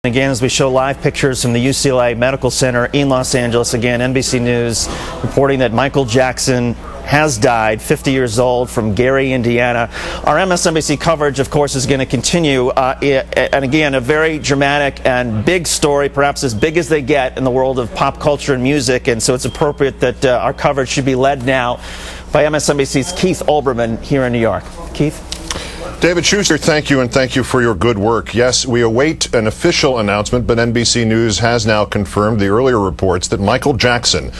Again, as we show live pictures from the UCLA Medical Center in Los Angeles, again, NBC News reporting that Michael Jackson has died, 50 years old, from Gary, Indiana. Our MSNBC coverage, of course, is going to continue. And again, a very dramatic and big story, perhaps as big as they get in the world of pop culture and music. And so it's appropriate that our coverage should be led now by MSNBC's Keith Olbermann here in New York. Keith? David Schuster, thank you, and thank you for your good work. Yes, we await an official announcement, but NBC News has now confirmed the earlier reports that Michael Jackson,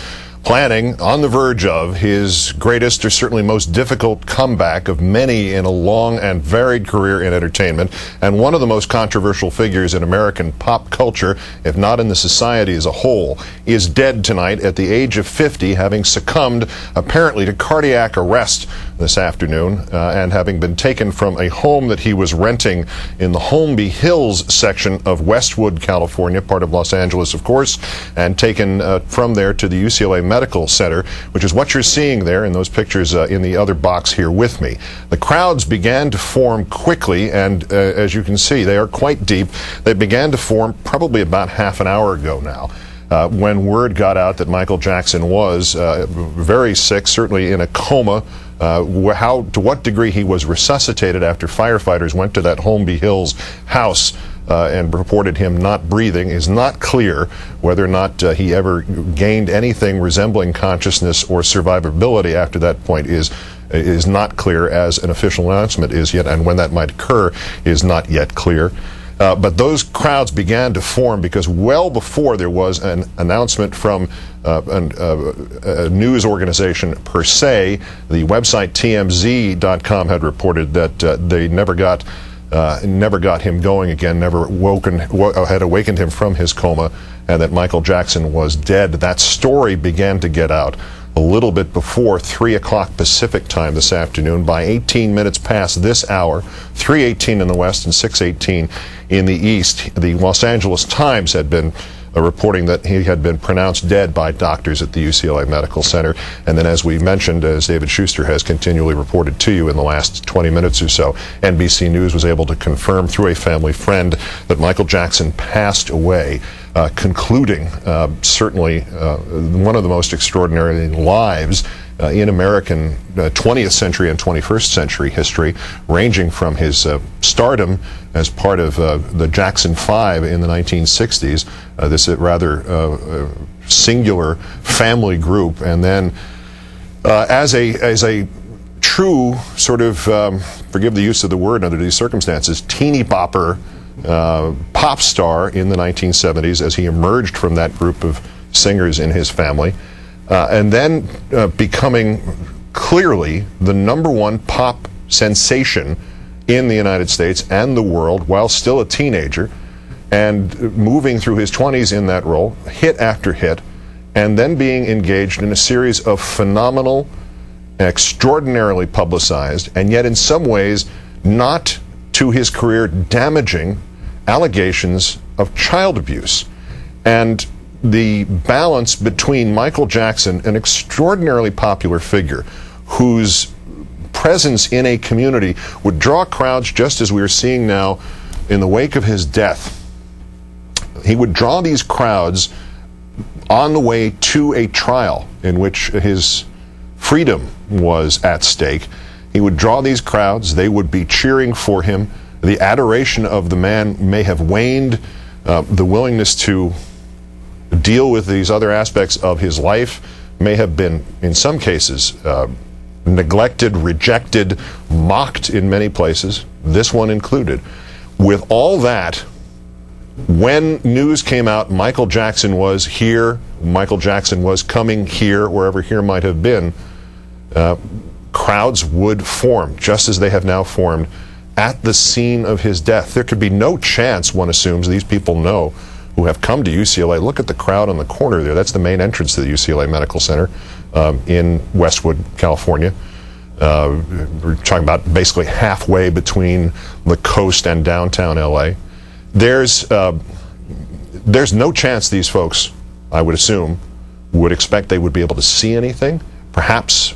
planning on the verge of his greatest or certainly most difficult comeback of many in a long and varied career in entertainment, and one of the most controversial figures in American pop culture, if not in the society as a whole, is dead tonight at the age of 50, having succumbed apparently to cardiac arrest this afternoon, and having been taken from a home that he was renting in the Holmby Hills section of Westwood, California, part of Los Angeles, of course, and taken from there to the UCLA Medical Center, which is what you're seeing there in those pictures in the other box here with me. The crowds began to form quickly, and as you can see, they are quite deep. They began to form probably about half an hour ago now. When word got out that Michael Jackson was very sick, certainly in a coma, to what degree he was resuscitated after firefighters went to that Holmby Hills house and reported him not breathing is not clear. Whether or not he ever gained anything resembling consciousness or survivability after that point is not clear, as an official announcement is yet, and when that might occur is not yet clear. But those crowds began to form because well before there was an announcement from a news organization per se, the website TMZ.com had reported that they never got him going again, had awakened him from his coma, and that Michael Jackson was dead. That story began to get out a little bit before 3 o'clock Pacific time this afternoon. By 18 minutes past this hour, 3:18 in the West and 6:18 in the East, the Los Angeles Times had been reporting that he had been pronounced dead by doctors at the UCLA Medical Center. And then, as we mentioned, as David Schuster has continually reported to you in the last 20 minutes or so, NBC News was able to confirm through a family friend that Michael Jackson passed away, concluding certainly one of the most extraordinary lives in American 20th century and 21st century history, ranging from his stardom as part of the Jackson 5 in the 1960s, this rather singular family group, and then as a true sort of, forgive the use of the word under these circumstances, teeny bopper pop star in the 1970s as he emerged from that group of singers in his family. And then becoming clearly the #1 pop sensation in the United States and the world while still a teenager, and moving through his 20s in that role, hit after hit, and then being engaged in a series of phenomenal, extraordinarily publicized, and yet in some ways not to his career damaging allegations of child abuse. And the balance between Michael Jackson, an extraordinarily popular figure whose presence in a community would draw crowds, just as we are seeing now in the wake of his death. He would draw these crowds on the way to a trial in which his freedom was at stake. He would draw these crowds. They would be cheering for him. The adoration of the man may have waned. The willingness to deal with these other aspects of his life may have been, in some cases, neglected, rejected, mocked in many places, this one included. With all that, when news came out Michael Jackson was here, Michael Jackson was coming here, wherever here might have been, crowds would form, just as they have now formed at the scene of his death. There could be no chance, one assumes, these people know, who have come to UCLA. Look at the crowd on the corner there. That's the main entrance to the UCLA Medical Center in Westwood, California. We're talking about basically halfway between the coast and downtown LA. There's no chance these folks, I would assume, would expect they would be able to see anything, perhaps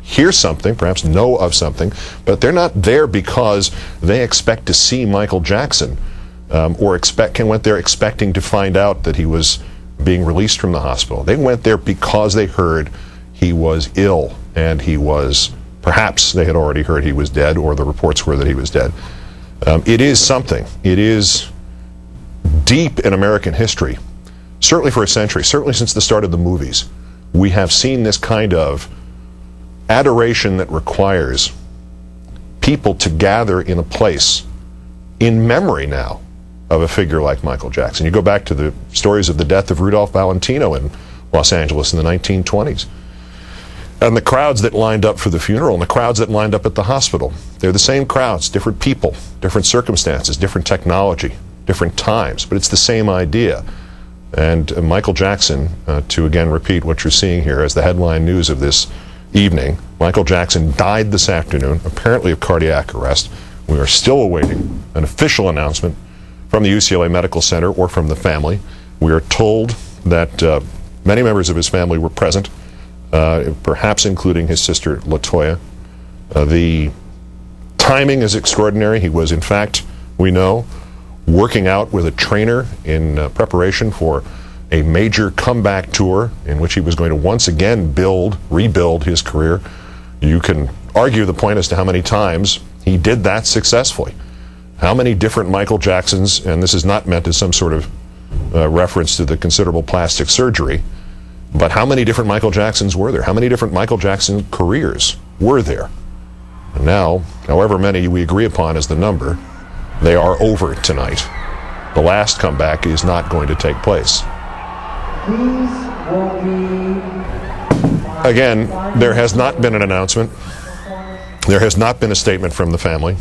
hear something, perhaps know of something, but they're not there because they expect to see Michael Jackson. went there expecting to find out that he was being released from the hospital. They went there because they heard he was ill, and perhaps they had already heard he was dead, or the reports were that he was dead. It is something. It is deep in American history, certainly for a century, certainly since the start of the movies. We have seen this kind of adoration that requires people to gather in a place in memory now of a figure like Michael Jackson. You go back to the stories of the death of Rudolph Valentino in Los Angeles in the 1920s. And the crowds that lined up for the funeral and the crowds that lined up at the hospital, they're the same crowds, different people, different circumstances, different technology, different times, but it's the same idea. And Michael Jackson, to again repeat what you're seeing here as the headline news of this evening, Michael Jackson died this afternoon, apparently of cardiac arrest. We are still awaiting an official announcement from the UCLA Medical Center or from the family. We are told that many members of his family were present, perhaps including his sister LaToya. The timing is extraordinary. He was, in fact, we know, working out with a trainer in preparation for a major comeback tour in which he was going to once again rebuild his career. You can argue the point as to how many times he did that successfully. How many different Michael Jacksons, and this is not meant as some sort of reference to the considerable plastic surgery, but how many different Michael Jacksons were there? How many different Michael Jackson careers were there? And now, however many we agree upon as the number, they are over tonight. The last comeback is not going to take place. Again, there has not been an announcement. There has not been a statement from the family.